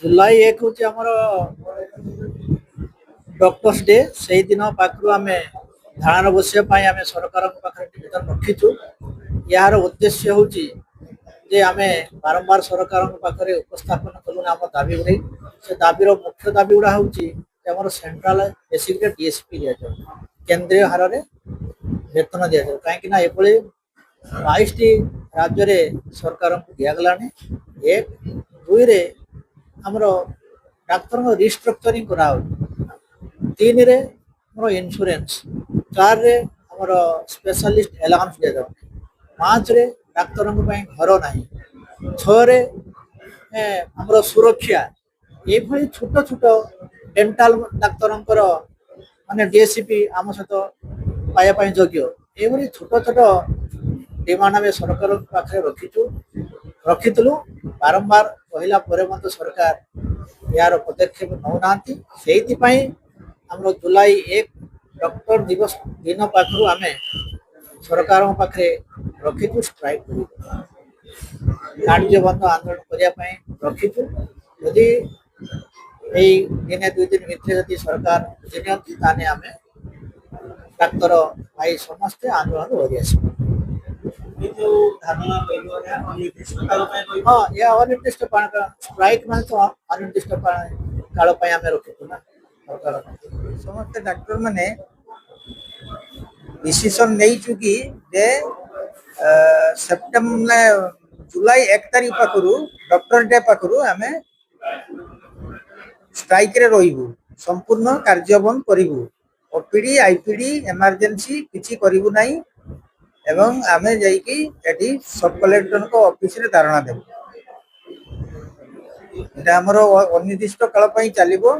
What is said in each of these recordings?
जुलाई 1 हूँ आमर doctors day से दिन पाखु आम धारण बसाई आम सरकार निवेदन रखीचु। यार उद्देश्य हूँ जे आम बारंबार सरकार पाखे उपस्थापन कलु आम दाबी गुड़ी से दाबीर मुख्य दाबी गुड़ा हूँ आम सेंट्राल बेसिक डीएसपी दि जाए केंद्रीय हार में वेतन दि जाए कहीं ये 22 टी राज्य में सरकार को दिगला एक दुई रे आमर डाक्तर रिस्ट्रक्चरिंग करा तीन रे आमर इंश्योरेंस चार रे आमर स्पेशलिस्ट अलाउंस दि जाए 5 रे डाक्तर घर ना 6 रे आमर सुरक्षा ये छोट छोट डेंटाल डाक्तर माने डीएसपी आम सहित पाइबा योग्य ये छोट छोट डिमांड आम सरकार पाखे रखीलु बारंबार कहला सरकार यार पदक्षेप नौना से जुलाई 1 डॉक्टर दिवस दिन पाखु आम सरकार पाखे रखीचु स्ट्राइक कार्य बंद आंदोलन करने रखीचु यदि दिने 2 दिन भितर सरकार बुझे आम डाक्तर भाई समस्ते आंदोलन हो हाँ या अनिर्दिष्ट स्ट्राइक मान तो अनिर्दिष्ट काल आम रखीचु ना समस्त डाक्टर माने डिसीजन नहीं चुकी जे सेप्टेम्बर जुलाई 1 तारीख पाखु डॉक्टर डे पाखु आम स्ट्राइक रे रहिबु संपूर्ण कार्य बंद करिबु ओपीडी आईपीडी इमरजेंसी किछि करिबु नाही एवं आमे जाइकी एटी सब कलेक्टर को ऑफिस रे धारणा देबु एटा हमरो अनिर्दिष्ट काल पई चलिबो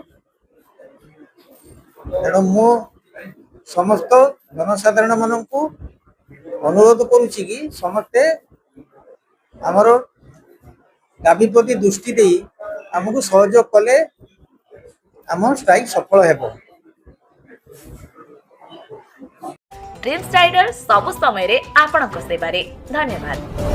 तेणु मु समस्त जनसाधारण मान को अनुरोध करुच्ची कि समस्ते आमर दाबी प्रति दृष्टि दे आमको सहयोग कले आम स्ट्राइक सफल हेबो। ड्रीम्स राइडर सब समय रे आपणक सेवारे धन्यवाद।